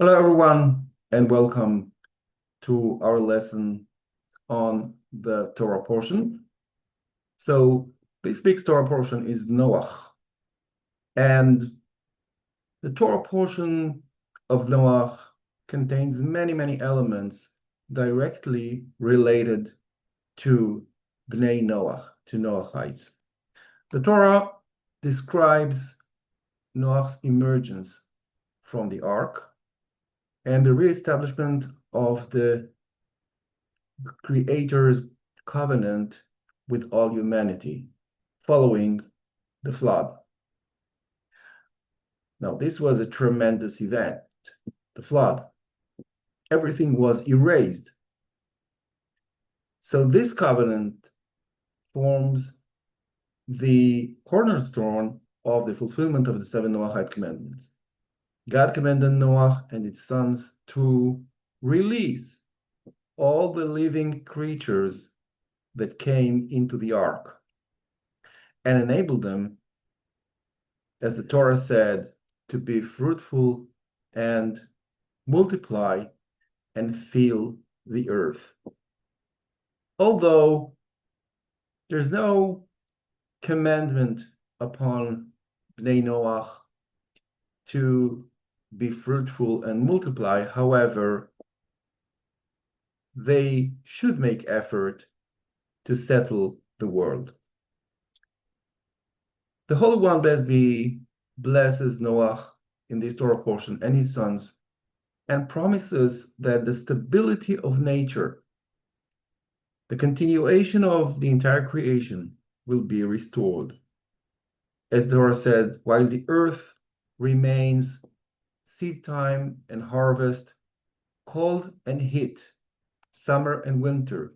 Hello, everyone, and welcome to our lesson on the Torah portion. So this week's Torah portion is Noach, and the Torah portion of Noach contains many elements directly related to Bnei Noah, to Noachites. The Torah describes Noach's emergence from the ark and the reestablishment of the Creator's covenant with all humanity following the flood. Now, this was a tremendous event, the flood. Everything was erased. So this covenant forms the cornerstone of the fulfillment of the seven Noahide commandments. God commanded Noah and his sons to release all the living creatures that came into the ark and enable them, as the Torah said, to be fruitful and multiply and fill the earth. Although there's no commandment upon Bnei Noah to be fruitful and multiply, however, they should make effort to settle the world. The Holy One, blessed be, blesses Noah in this Torah portion and his sons, and promises that the stability of nature, the continuation of the entire creation, will be restored. As the Torah said, while the earth remains seed time and harvest, cold and heat, summer and winter,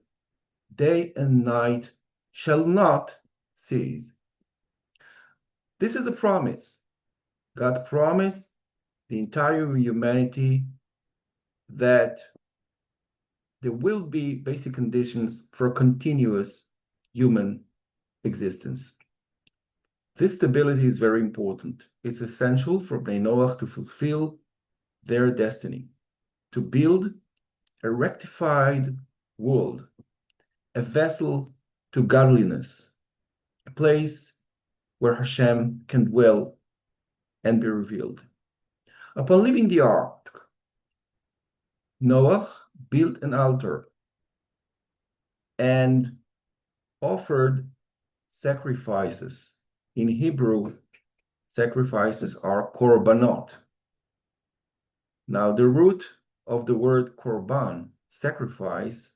day and night shall not cease. This is a promise. God promised the entire humanity that there will be basic conditions for continuous human existence. This stability is very important. It's essential for Bnei Noah to fulfill their destiny, to build a rectified world, a vessel to godliness, a place where Hashem can dwell and be revealed. Upon leaving the ark, Noah built an altar and offered sacrifices. In Hebrew, sacrifices are korbanot. Now, the root of the word korban, sacrifice,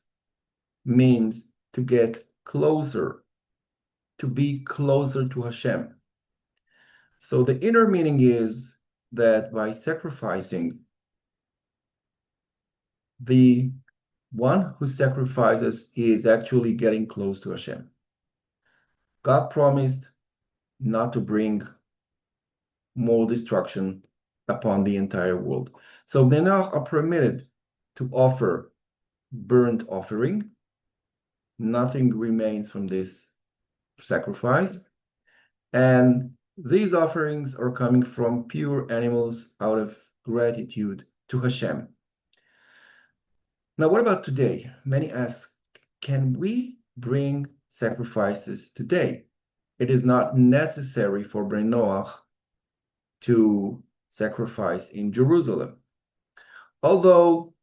means to get closer, to be closer to Hashem. So the inner meaning is that by sacrificing, the one who sacrifices is actually getting close to Hashem. God promised not to bring more destruction upon the entire world. So Bnei Noah are permitted to offer burnt offering. Nothing remains from this sacrifice. And these offerings are coming from pure animals out of gratitude to Hashem. Now, what about today? Many ask, can we bring sacrifices today? It is not necessary for Bnei Noah to sacrifice in Jerusalem. Although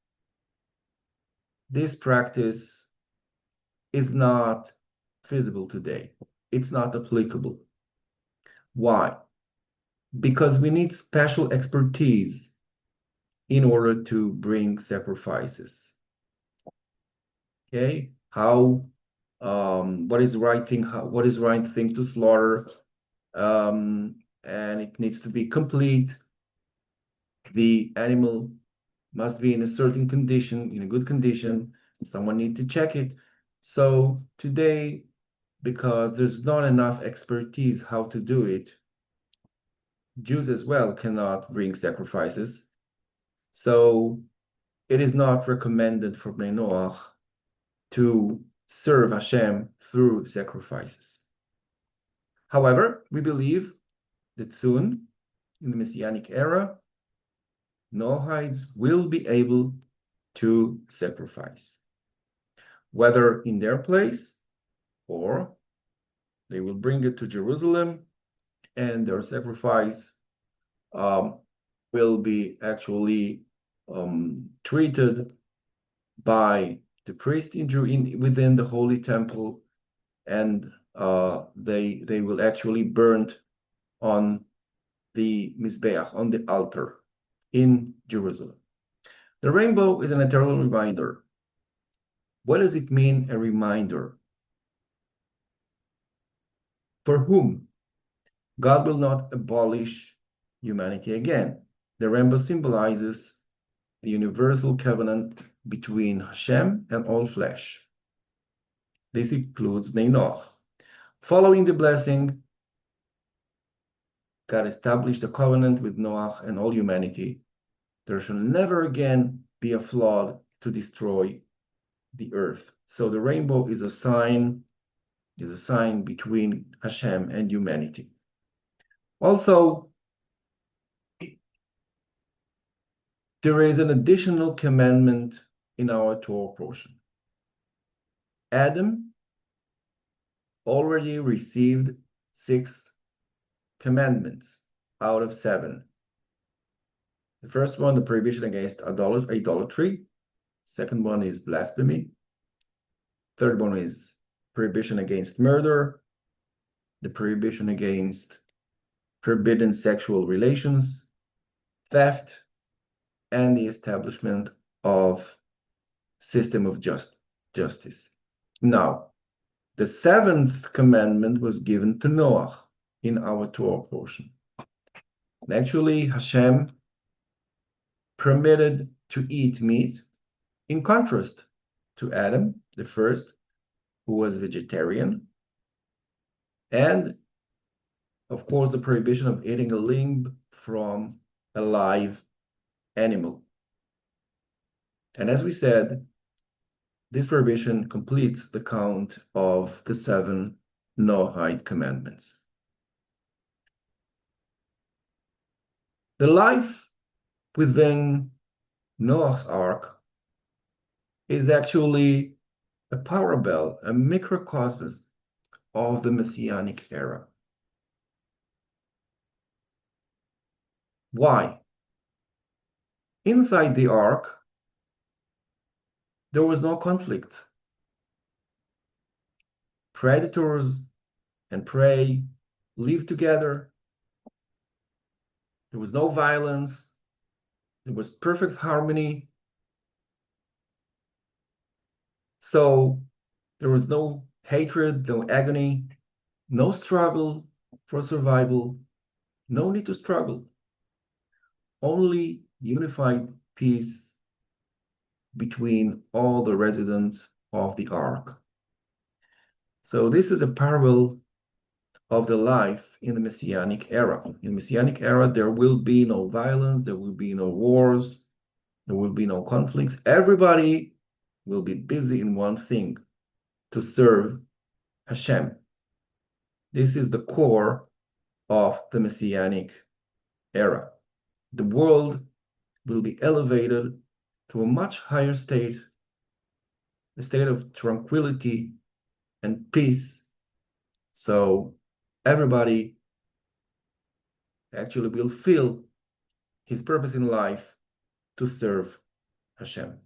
this practice is not feasible today, it's not applicable. Why? Because we need special expertise in order to bring sacrifices. Okay, what is the right thing? What is the right thing to slaughter? And it needs to be complete. The animal must be in a certain condition, in a good condition. Someone need to check it. So today, because there's not enough expertise how to do it, Jews as well cannot bring sacrifices. So it is not recommended for Bnei Noah to serve Hashem through sacrifices. However, we believe that soon, in the Messianic era, Noahites will be able to sacrifice, whether in their place or they will bring it to Jerusalem, and their sacrifice will be actually treated by the priest within the holy temple, and they will actually burned on the Mizbeach, on the altar in Jerusalem. The rainbow is an eternal reminder. What does it mean, a reminder? For whom? God will not abolish humanity again. The rainbow symbolizes the universal covenant between Hashem and all flesh. This includes Bnei Noah. Following the blessing, God established a covenant with Noah and all humanity. There shall never again be a flood to destroy the earth. So the rainbow is a sign between Hashem and humanity. Also, there is an additional commandment in our Torah portion. Adam already received 6 commandments out of 7. The first one, the prohibition against idolatry. Second one is blasphemy. Third one is prohibition against murder. The prohibition against forbidden sexual relations, theft, and the establishment of system of justice. Now, the 7th commandment was given to Noah in our Torah portion. And actually, Hashem permitted to eat meat, in contrast to Adam, the first, who was vegetarian, and of course the prohibition of eating a limb from a live animal. And as we said, this prohibition completes the count of the 7 Noahide commandments. The life within Noah's Ark is actually a parable, a microcosmos of the Messianic era. Why? Inside the Ark, there was no conflict. Predators and prey lived together. There was no violence. There was perfect harmony. So there was no hatred, no agony, no struggle for survival, no need to struggle. Only unified peace between all the residents of the Ark. So this is a parable of the life in the Messianic era. In the Messianic era, there will be no violence, there will be no wars, there will be no conflicts. Everybody will be busy in one thing, to serve Hashem. This is the core of the Messianic era. The world will be elevated to a much higher state, a state of tranquility and peace. So everybody actually will feel his purpose in life to serve Hashem.